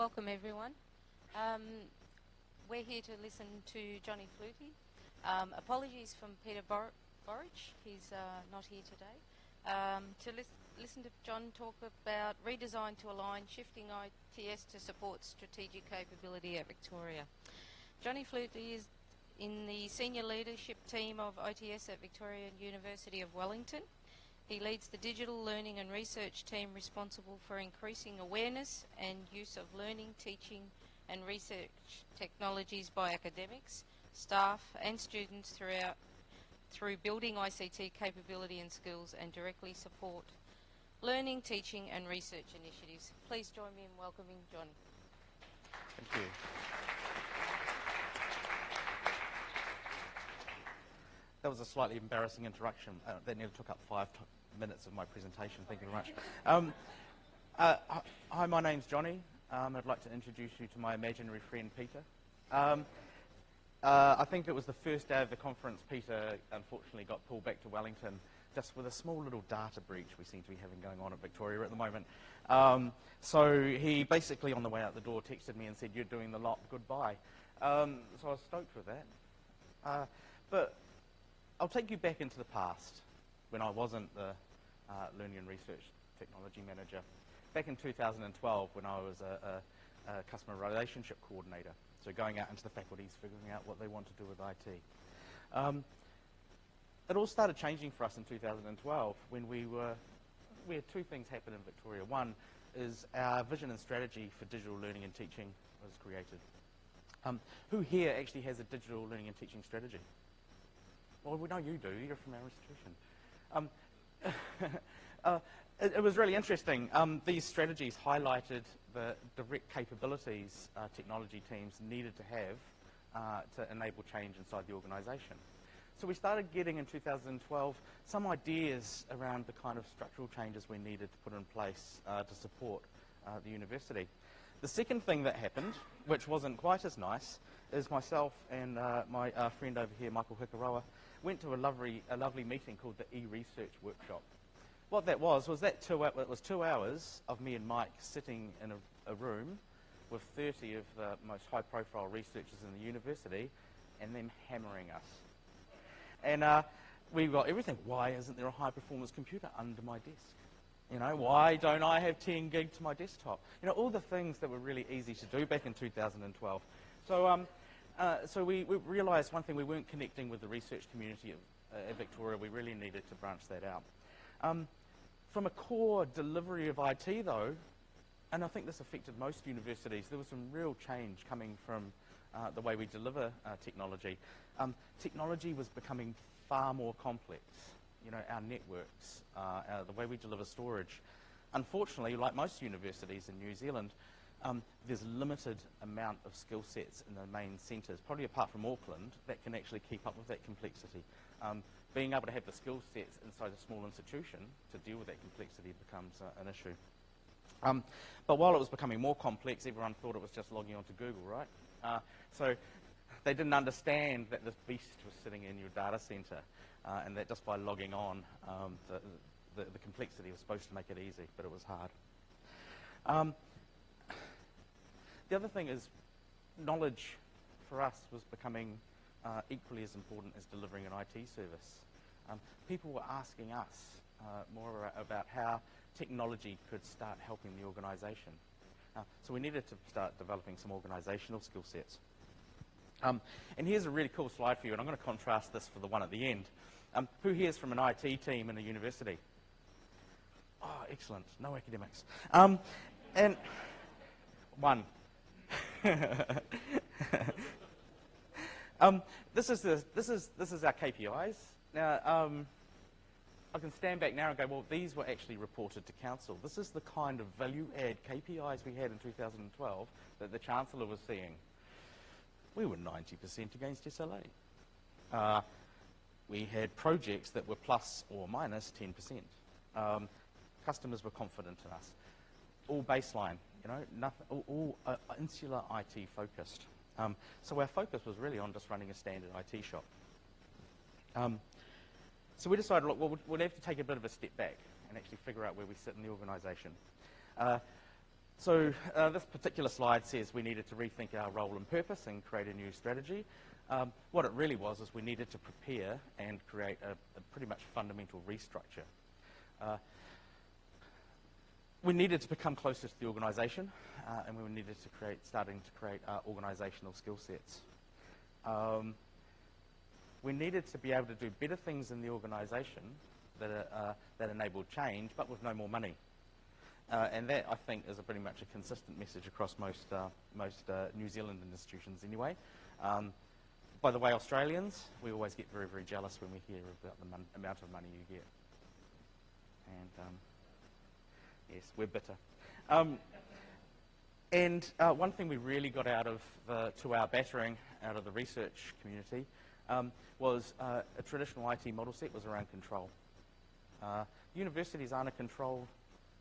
Welcome everyone. We're here to listen to Jonny Flutey. Apologies from Peter Borich, he's not here today. To listen to John talk about redesign to align shifting ITS to support strategic capability at Victoria. Jonny Flutey is in the senior leadership team of ITS at Victoria University of Wellington. He leads the digital learning and research team responsible for increasing awareness and use of learning, teaching and research technologies by academics, staff and students through building ICT capability and skills, and directly support learning, teaching and research initiatives. Please join me in welcoming Jonny. Thank you. That was a slightly embarrassing introduction. That nearly took up 5 minutes of my presentation. Thank you very much. Hi, my name's Jonny. I'd like to introduce you to my imaginary friend, Peter. I think it was the first day of the conference, Peter unfortunately got pulled back to Wellington just with a small little data breach we seem to be having going on at Victoria at the moment. So he basically, on the way out the door, texted me and said, "You're doing the lot, goodbye." So I was stoked with that. But I'll take you back into the past when I wasn't the Learning and Research Technology Manager. Back in 2012 when I was a Customer Relationship Coordinator, so going out into the faculties, figuring out what they want to do with IT. It all started changing for us in 2012 when we had 2 things happen in Victoria. One is our vision and strategy for digital learning and teaching was created. Who here actually has a digital learning and teaching strategy? Well, we know you do. You're from our institution. It was really interesting. These strategies highlighted the direct capabilities technology teams needed to have to enable change inside the organisation. So we started getting, in 2012, some ideas around the kind of structural changes we needed to put in place to support the university. The second thing that happened, which wasn't quite as nice, is myself and my friend over here, Michael Hikaroa, went to a lovely meeting called the e-research workshop. What that was that it was 2 hours of me and Mike sitting in a room with 30 of the most high-profile researchers in the university and them hammering us. And we got everything. Why isn't there a high-performance computer under my desk? You know, why don't I have 10 gig to my desktop? You know, all the things that were really easy to do back in 2012. So we realised one thing: we weren't connecting with the research community at Victoria. We really needed to branch that out. From a core delivery of IT, though, and I think this affected most universities, there was some real change coming from the way we deliver technology. Technology was becoming far more complex. You know, our networks, the way we deliver storage. Unfortunately, like most universities in New Zealand, there's limited amount of skill sets in the main centres, probably apart from Auckland, that can actually keep up with that complexity. Being able to have the skill sets inside a small institution to deal with that complexity becomes an issue. But while it was becoming more complex, everyone thought it was just logging onto Google, right? So they didn't understand that this beast was sitting in your data centre, and that just by logging on, the complexity was supposed to make it easy, but it was hard. The other thing is, knowledge for us was becoming equally as important as delivering an IT service. People were asking us more about how technology could start helping the organisation. So we needed to start developing some organisational skill sets. And here's a really cool slide for you, and I'm going to contrast this for the one at the end. Who here is from an IT team in a university? Oh, excellent. No academics. And one. This is our KPIs. Now, I can stand back now and go, well, these were actually reported to council. This is the kind of value-add KPIs we had in 2012 that the Chancellor was seeing. We were 90% against SLA. We had projects that were plus or minus 10%. Customers were confident in us. All baseline, you know, nothing, all insular IT focused. So our focus was really on just running a standard IT shop. So we decided, look, we'll have to take a bit of a step back and actually figure out where we sit in the organisation. So this particular slide says we needed to rethink our role and purpose and create a new strategy. What it really was is we needed to prepare and create a pretty much fundamental restructure. We needed to become closer to the organisation, and we needed to starting to create organisational skill sets. We needed to be able to do better things in the organisation that enabled change, but with no more money. And that, I think, is pretty much a consistent message across most New Zealand institutions anyway. By the way, Australians, we always get very, very jealous when we hear about the amount of money you get. And yes, we're bitter. And one thing we really got out of the 2-hour battering out of the research community was a traditional IT model set was around control. Universities aren't a controlled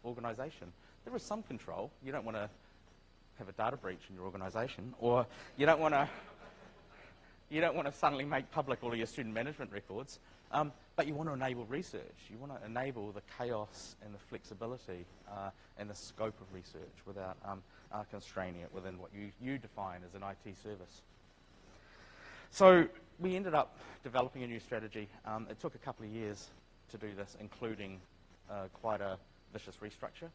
organisation. There is some control. You don't want to have a data breach in your organisation, or you don't want to suddenly make public all of your student management records, but you want to enable research. You want to enable the chaos and the flexibility and the scope of research without constraining it within what you define as an IT service. So we ended up developing a new strategy. It took a couple of years to do this, including quite a vicious restructure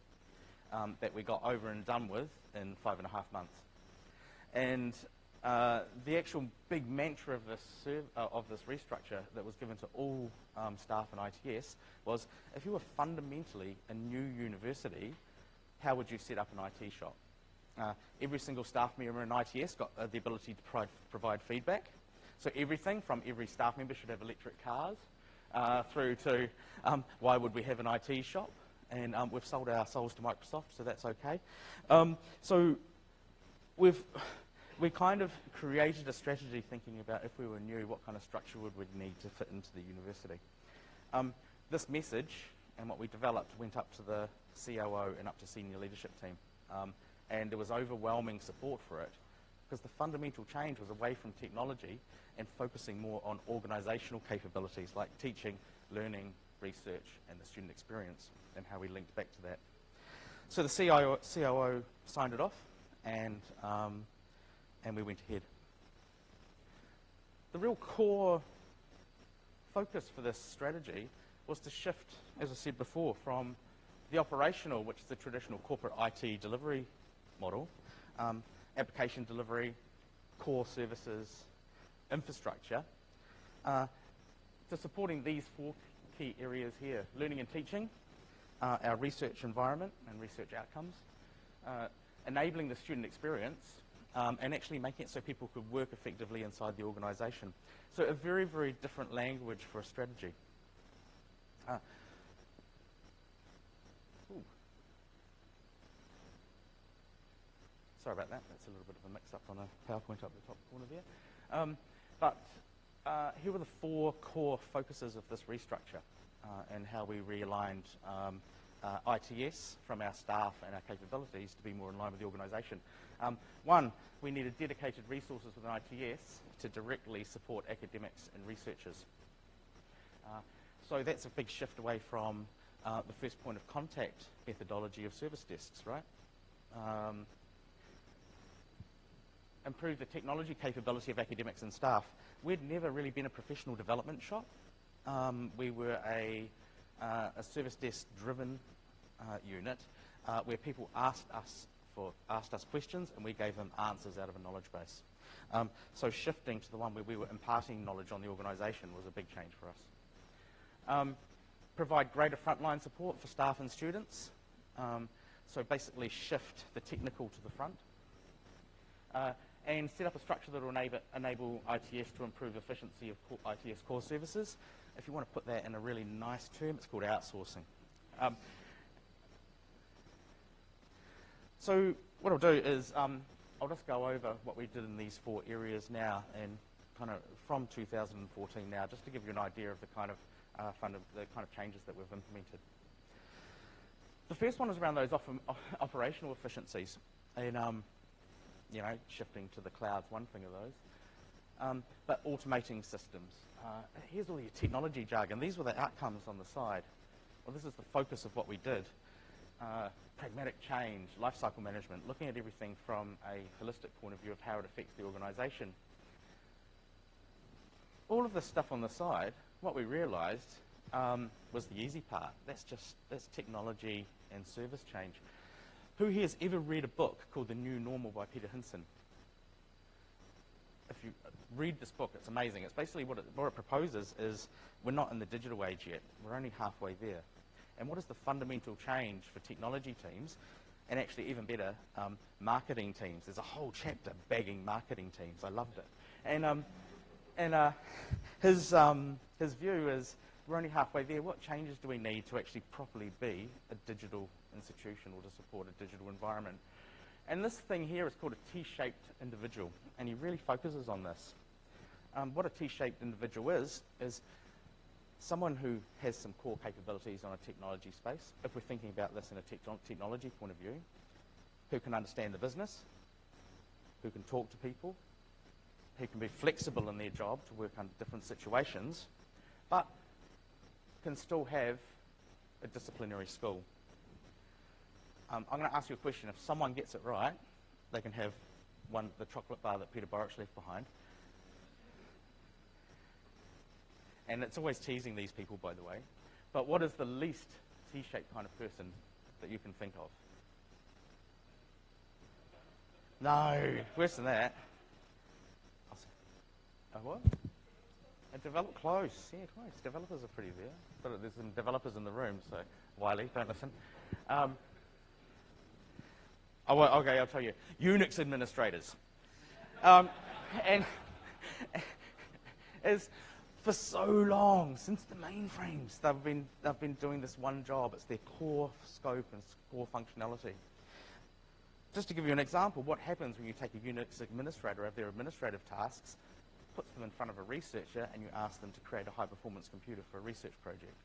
that we got over and done with in 5.5 months. And the actual big mantra of this restructure that was given to all staff in ITS was, if you were fundamentally a new university, how would you set up an IT shop? Every single staff member in ITS got the ability to provide feedback. So everything from every staff member should have electric cars through to why would we have an IT shop? And we've sold our souls to Microsoft, so that's okay. So we kind of created a strategy thinking about, if we were new, what kind of structure would we need to fit into the university. This message and what we developed went up to the COO and up to senior leadership team. And there was overwhelming support for it, because the fundamental change was away from technology and focusing more on organisational capabilities like teaching, learning, research, and the student experience, and how we linked back to that. So the COO signed it off, and we went ahead. The real core focus for this strategy was to shift, as I said before, from the operational, which is the traditional corporate IT delivery model, application delivery, core services, infrastructure, to supporting these 4 key areas here: learning and teaching, our research environment and research outcomes, enabling the student experience, and actually making it so people could work effectively inside the organisation. So a very, very different language for a strategy. Sorry about that. That's a little bit of a mix-up on a PowerPoint up the top corner there. But here were the 4 core focuses of this restructure and how we realigned ITS from our staff and our capabilities to be more in line with the organisation. 1, we needed dedicated resources within ITS to directly support academics and researchers. So that's a big shift away from the first point of contact methodology of service desks, right? Improve the technology capability of academics and staff. We'd never really been a professional development shop. We were a service desk-driven unit where people asked us questions, and we gave them answers out of a knowledge base. So shifting to the one where we were imparting knowledge on the organisation was a big change for us. Provide greater frontline support for staff and students. So basically shift the technical to the front. And set up a structure that will enable ITS to improve efficiency of ITS core services. If you want to put that in a really nice term, it's called outsourcing. So what I'll do is I'll just go over what we did in these 4 areas now, and kind of from 2014 now, just to give you an idea of the kind of changes that we've implemented. The first one is around those operational efficiencies, and shifting to the cloud's one thing of those. But automating systems. Here's all your technology jargon. These were the outcomes on the side. Well, this is the focus of what we did. pragmatic change, life cycle management, looking at everything from a holistic point of view of how it affects the organisation. All of this stuff on the side, what we realised was the easy part. That's technology and service change. Who here has ever read a book called The New Normal by Peter Hinson? If you read this book, it's amazing. It's basically what it proposes is we're not in the digital age yet. We're only halfway there. And what is the fundamental change for technology teams, and actually even better, marketing teams? There's a whole chapter bagging marketing teams. I loved it. And his view is we're only halfway there. What changes do we need to actually properly be a digital institution or to support a digital environment? And this thing here is called a T-shaped individual, and he really focuses on this. What a T-shaped individual is someone who has some core capabilities on a technology space, if we're thinking about this in a technology point of view, who can understand the business, who can talk to people, who can be flexible in their job to work under different situations, but can still have a disciplinary skill. I'm going to ask you a question. If someone gets it right, they can have the chocolate bar that Peter Borich left behind. And it's always teasing these people, by the way. But what is the least T-shaped kind of person that you can think of? No, worse than that. A what? Close. Yeah, close. Developers are pretty there. But there's some developers in the room, so Wiley, don't listen. Okay, I'll tell you. Unix administrators. And as for so long, since the mainframes, they've been doing this one job. It's their core scope and core functionality. Just to give you an example, what happens when you take a Unix administrator of their administrative tasks, puts them in front of a researcher, and you ask them to create a high-performance computer for a research project.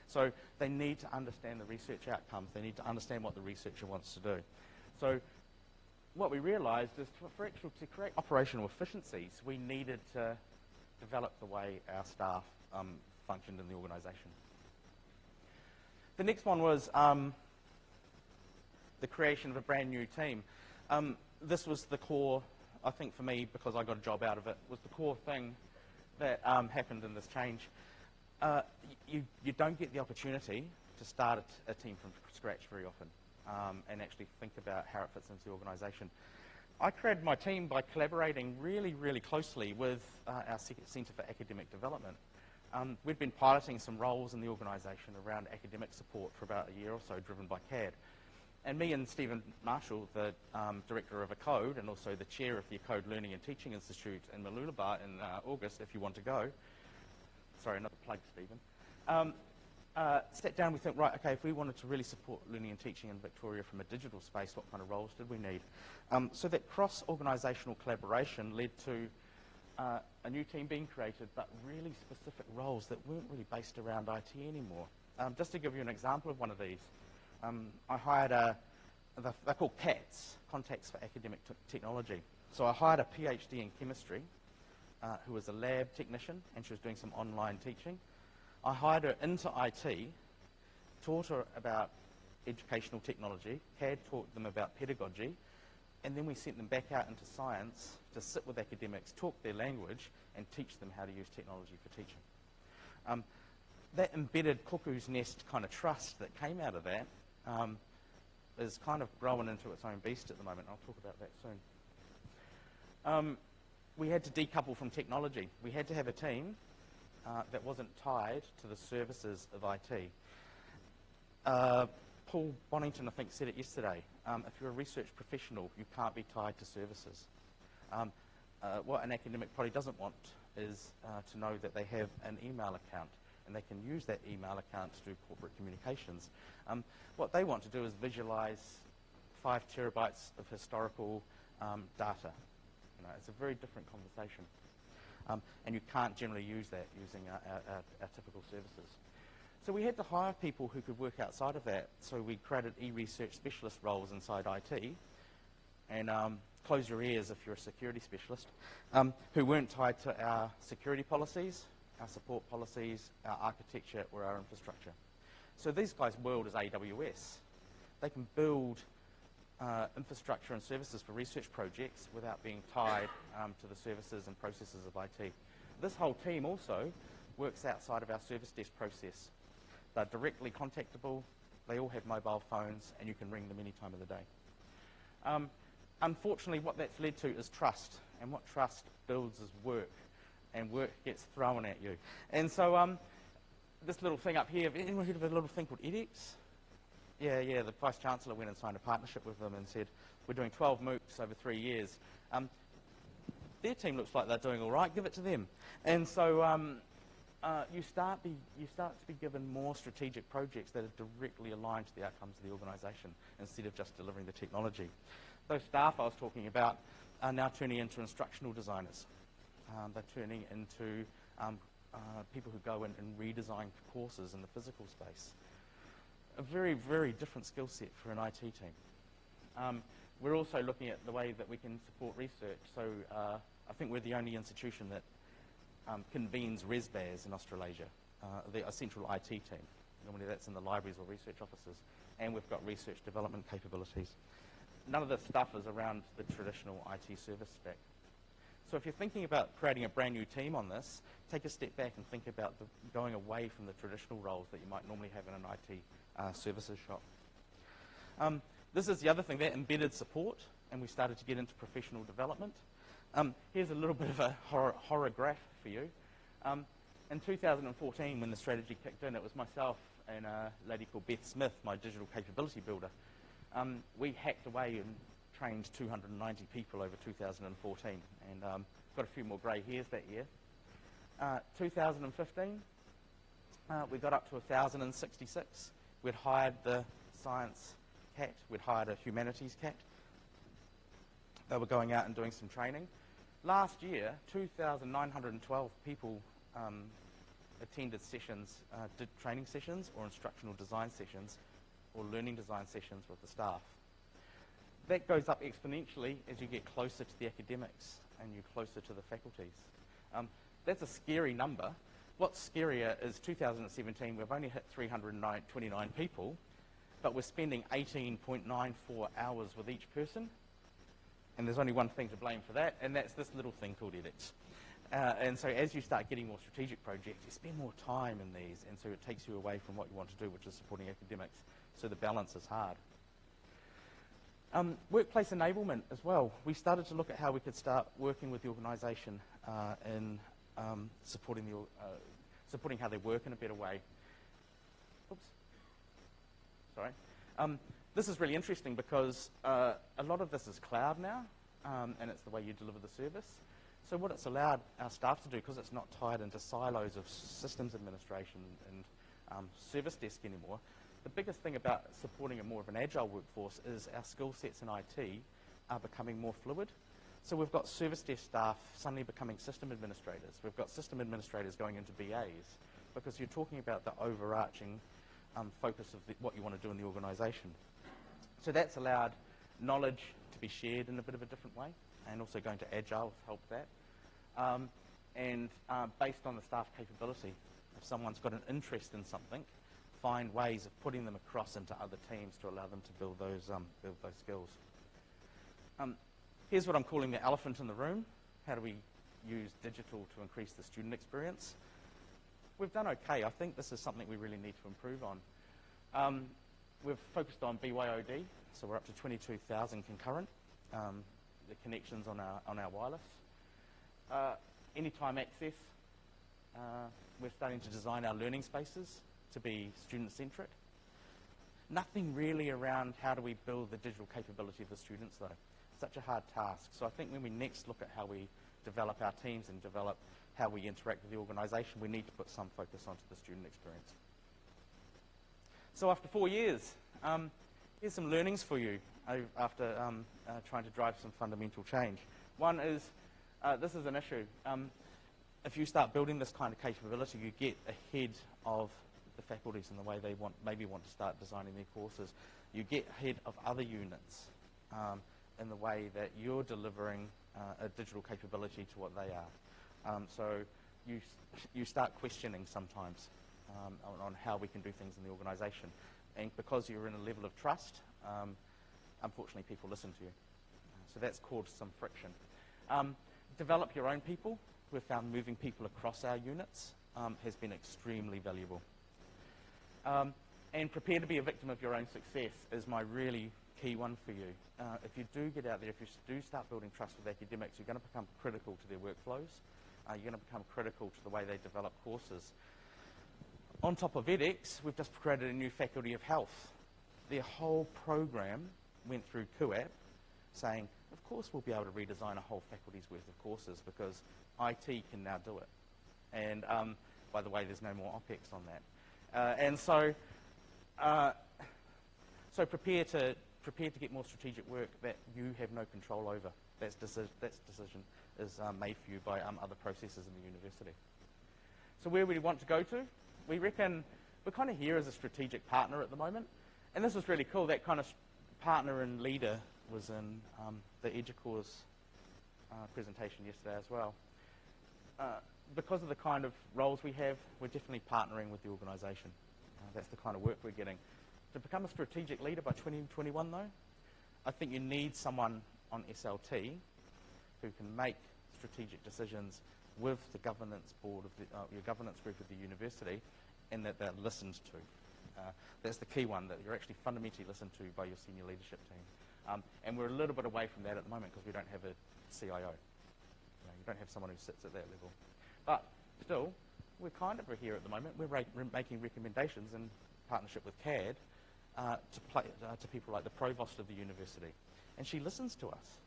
So they need to understand the research outcomes. They need to understand what the researcher wants to do. So what we realized is to create operational efficiencies, we needed to develop the way our staff functioned in the organization. The next one was the creation of a brand new team. This was the core, I think for me, because I got a job out of it, was the core thing that happened in this change. You don't get the opportunity to start a team from scratch very often and actually think about how it fits into the organisation. I created my team by collaborating really, really closely with our Centre for Academic Development. We'd been piloting some roles in the organisation around academic support for about a year or so, driven by CAD. And me and Stephen Marshall, the director of ACODE and also the chair of the ACODE Learning and Teaching Institute in Mooloolaba in August, if you want to go. Sorry, another plug, Stephen. Sat down, we think, right, okay, if we wanted to really support learning and teaching in Victoria from a digital space, what kind of roles did we need? So that cross-organisational collaboration led to a new team being created, but really specific roles that weren't really based around IT anymore. Just to give you an example of one of these, I hired they're called CATs, Contacts for Academic Technology. So I hired a PhD in chemistry who was a lab technician, and she was doing some online teaching. I hired her into IT, taught her about educational technology, CAD taught them about pedagogy, and then we sent them back out into science to sit with academics, talk their language, and teach them how to use technology for teaching. That embedded cuckoo's nest kind of trust that came out of that is kind of growing into its own beast at the moment. I'll talk about that soon. We had to decouple from technology. We had to have a team that wasn't tied to the services of IT. Paul Bonington, I think, said it yesterday. If you're a research professional, you can't be tied to services. What an academic probably doesn't want is to know that they have an email account and they can use that email account to do corporate communications. What they want to do is visualize 5 terabytes of historical data. You know, it's a very different conversation. And you can't generally use that using our typical services. So we had to hire people who could work outside of that. So we created e-research specialist roles inside IT. And close your ears if you're a security specialist, who weren't tied to our security policies, our support policies, our architecture, or our infrastructure. So these guys' world is AWS. they can build infrastructure and services for research projects without being tied to the services and processes of IT. This whole team also works outside of our service desk process. They're directly contactable, they all have mobile phones, and you can ring them any time of the day. Unfortunately, what that's led to is trust, and what trust builds is work, and work gets thrown at you. And so this little thing up here, have anyone heard of a little thing called edX? Yeah, the Vice-Chancellor went and signed a partnership with them and said, we're doing 12 MOOCs over 3 years. Their team looks like they're doing all right, give it to them. And so you start to be given more strategic projects that are directly aligned to the outcomes of the organisation instead of just delivering the technology. Those staff I was talking about are now turning into instructional designers. They're turning into people who go in and redesign courses in the physical space. A very, very different skill set for an IT team. We're also looking at the way that we can support research. So I think we're the only institution that convenes ResBAs in Australasia, a central IT team. Normally that's in the libraries or research offices. And we've got research development capabilities. None of this stuff is around the traditional IT service spec. So if you're thinking about creating a brand new team on this, take a step back and think about going away from the traditional roles that you might normally have in an IT services shop. This is the other thing, that embedded support, and we started to get into professional development. Here's a little bit of a horror graph for you. In 2014, when the strategy kicked in, it was myself and a lady called Beth Smith, my digital capability builder. We hacked away and trained 290 people over 2014, and got a few more grey hairs that year. 2015, we got up to 1,066. We'd hired the science cat, we'd hired a humanities cat. They were going out and doing some training. Last year, 2,912 people attended sessions, did training sessions or instructional design sessions or learning design sessions with the staff. That goes up exponentially as you get closer to the academics and you're closer to the faculties. That's a scary number. What's scarier is 2017, we've only hit 329 people, but we're spending 18.94 hours with each person. And there's only one thing to blame for that, and that's this little thing called edX. And so as you start getting more strategic projects, you spend more time in these, and so it takes you away from what you want to do, which is supporting academics. So the balance is hard. Workplace enablement as well. We started to look at how we could start working with the organisation in supporting how they work in a better way. Oops. Sorry. This is really interesting because a lot of this is cloud now, and it's the way you deliver the service. So what it's allowed our staff to do, because it's not tied into silos of systems administration and service desk anymore, the biggest thing about supporting a more of an agile workforce is our skill sets in IT are becoming more fluid. So we've got service desk staff suddenly becoming system administrators. We've got system administrators going into BAs, because you're talking about the overarching focus of what you want to do in the organisation. So that's allowed knowledge to be shared in a bit of a different way, and also going to Agile has helped that. Based on the staff capability, if someone's got an interest in something, find ways of putting them across into other teams to allow them to build those skills. Here's what I'm calling the elephant in the room. How do we use digital to increase the student experience? We've done okay. I think this is something we really need to improve on. We've focused on BYOD, so we're up to 22,000 concurrent, the connections on our wireless. Anytime access, we're starting to design our learning spaces to be student-centric. Nothing really around how do we build the digital capability of the students, though. Such a hard task. So I think when we next look at how we develop our teams and develop how we interact with the organisation, we need to put some focus onto the student experience. So after 4 years, here's some learnings for you after trying to drive some fundamental change. One is, this is an issue. If you start building this kind of capability, you get ahead of the faculties in the way they maybe want to start designing their courses. You get ahead of other units in the way that you're delivering a digital capability to what they are. So you start questioning sometimes on how we can do things in the organisation. And because you're in a level of trust, unfortunately people listen to you. So that's caused some friction. Develop your own people. We've found moving people across our units has been extremely valuable. And prepare to be a victim of your own success is my really key one for you. If you do get out there, if you do start building trust with academics, you're going to become critical to their workflows. You're going to become critical to the way they develop courses. On top of edX, we've just created a new Faculty of Health. Their whole program went through QAP saying, of course we'll be able to redesign a whole faculty's worth of courses because IT can now do it. And by the way, there's no more OPEX on that. So prepare to get more strategic work that you have no control over. That decision is made for you by other processes in the university. So where we want to go to? We reckon we're kind of here as a strategic partner at the moment. And this is really cool. That kind of partner and leader was in the EduCourse presentation yesterday as well. Because of the kind of roles we have, we're definitely partnering with the organisation. That's the kind of work we're getting. To become a strategic leader by 2021, though, I think you need someone on SLT who can make strategic decisions with the governance board of your governance group of the university, and that they're listened to. That's the key one, that you're actually fundamentally listened to by your senior leadership team. And we're a little bit away from that at the moment because we don't have a CIO. You don't have someone who sits at that level. But still, we're kind of here at the moment. We're making recommendations in partnership with CAD to people like the provost of the university. And she listens to us.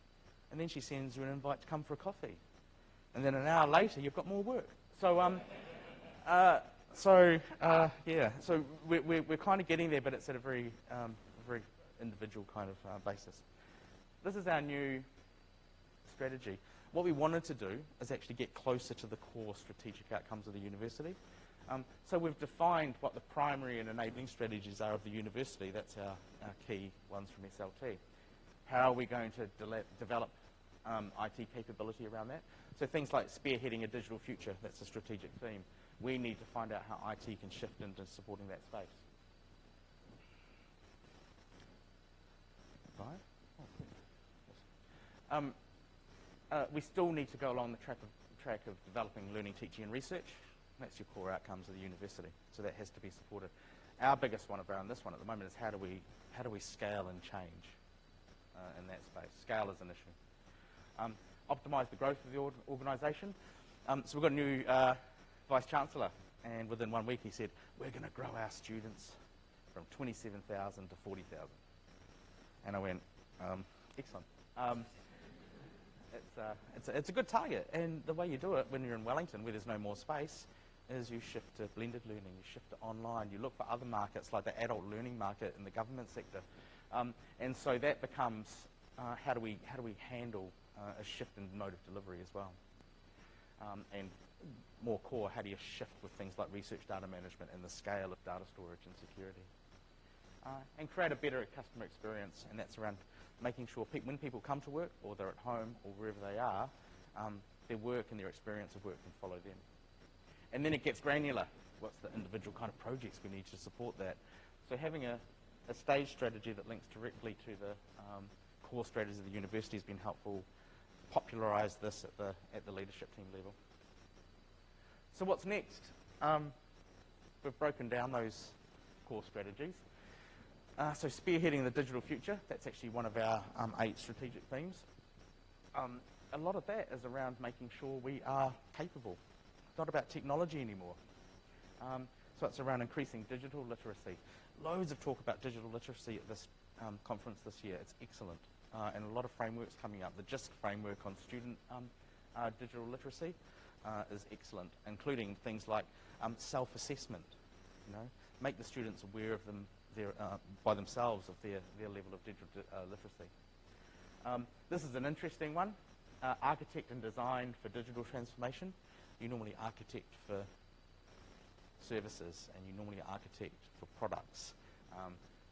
And then she sends you an invite to come for a coffee. And then an hour later, you've got more work. So, yeah. So we're kind of getting there, but it's at a very individual kind of basis. This is our new strategy. What we wanted to do is actually get closer to the core strategic outcomes of the university. So we've defined what the primary and enabling strategies are of the university. That's our key ones from SLT. How are we going to develop IT capability around that? So things like spearheading a digital future, that's a strategic theme. We need to find out how IT can shift into supporting that space. Right? We still need to go along the track of developing learning, teaching and research. That's your core outcomes of the university. So that has to be supported. Our biggest one around this one at the moment is how do we scale and change in that space. Scale is an issue. Optimise the growth of the organisation. So we've got a new Vice-Chancellor, and within 1 week he said, we're going to grow our students from 27,000 to 40,000. And I went, excellent. It's a good target, and the way you do it when you're in Wellington, where there's no more space, is you shift to blended learning, you shift to online, you look for other markets like the adult learning market in the government sector. And so that becomes how do we handle a shift in mode of delivery as well. And more core, how do you shift with things like research data management and the scale of data storage and security? And create a better customer experience, and that's around making sure when people come to work, or they're at home, or wherever they are, their work and their experience of work can follow them. And then it gets granular. What's the individual kind of projects we need to support that? So having a stage strategy that links directly to the core strategies of the university has been helpful. Popularise this at the leadership team level. So what's next? We've broken down those core strategies. So spearheading the digital future, that's actually one of our 8 strategic themes. A lot of that is around making sure we are capable. It's not about technology anymore. So it's around increasing digital literacy. Loads of talk about digital literacy at this conference this year. It's excellent. And a lot of frameworks coming up. The JISC framework on student digital literacy is excellent, including things like self-assessment. Make the students aware of them by themselves of their level of digital literacy. This is an interesting one. Architect and design for digital transformation. You normally architect for services, and you normally architect for products.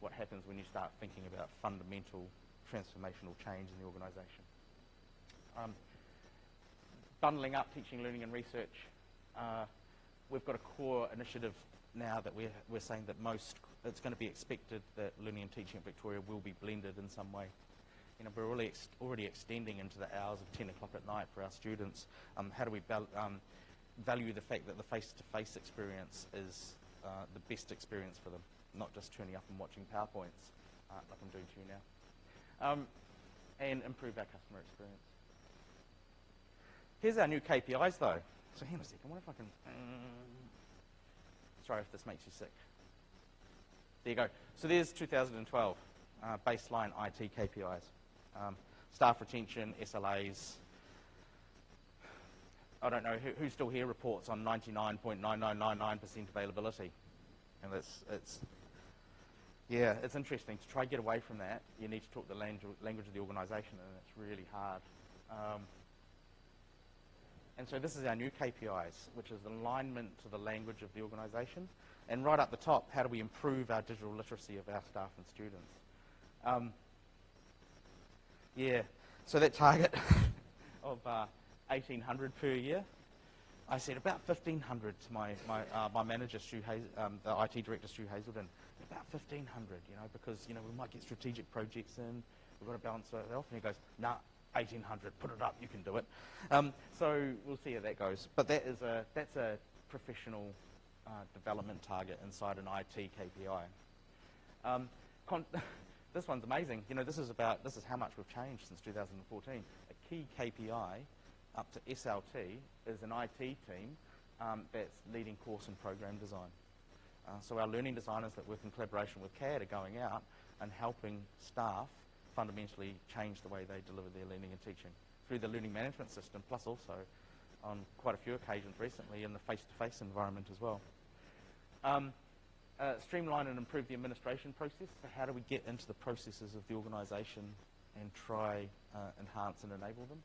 What happens when you start thinking about fundamental transformational change in the organisation? Bundling up teaching, learning and research. We've got a core initiative now that we're saying that it's going to be expected that learning and teaching at Victoria will be blended in some way. You know, we're already extending into the hours of 10 o'clock at night for our students. How do we value the fact that the face-to-face experience is the best experience for them, not just turning up and watching PowerPoints like I'm doing to you now, and improve our customer experience. Here's our new KPIs though. So hang on a second, what if I can, sorry if this makes you sick. There you go. So there's 2012 baseline IT KPIs. Staff retention, SLAs. I don't know, who still here reports on 99.9999% availability? And it's interesting. To try to get away from that, you need to talk the language of the organisation, and it's really hard. And so this is our new KPIs, which is alignment to the language of the organisation. And right up the top, how do we improve our digital literacy of our staff and students? So that target of 1,800 per year, I said about 1,500 to my manager, the IT director, Stu Hazelden. About 1,500, you know, because we might get strategic projects in. We've got to balance it off. And he goes, nah, 1,800, put it up, you can do it. So we'll see how that goes. But that's a professional development target inside an IT KPI. This one's amazing. This is how much we've changed since 2014. A key KPI up to SLT is an IT team that's leading course and program design. So our learning designers that work in collaboration with CAD are going out and helping staff fundamentally change the way they deliver their learning and teaching through the learning management system, plus also on quite a few occasions recently in the face-to-face environment as well. Streamline and improve the administration process. So how do we get into the processes of the organisation and try enhance and enable them?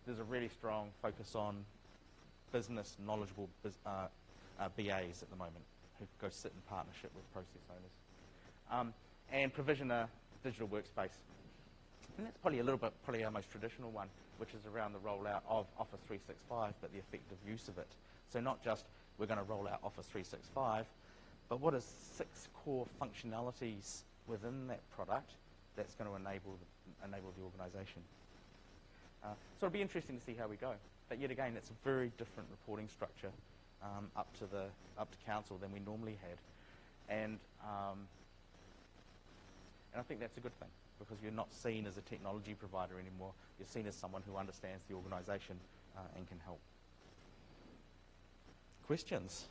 There's a really strong focus on business knowledgeable BAs at the moment who go sit in partnership with process owners. And provision a digital workspace. And that's probably our most traditional one, which is around the rollout of Office 365, but the effective use of it. So not just we're going to roll out Office 365, but what are 6 core functionalities within that product that's going to enable the organisation? So it'll be interesting to see how we go. But yet again, it's a very different reporting structure up to council than we normally had, and I think that's a good thing, because you're not seen as a technology provider anymore. You're seen as someone who understands the organisation and can help. Questions?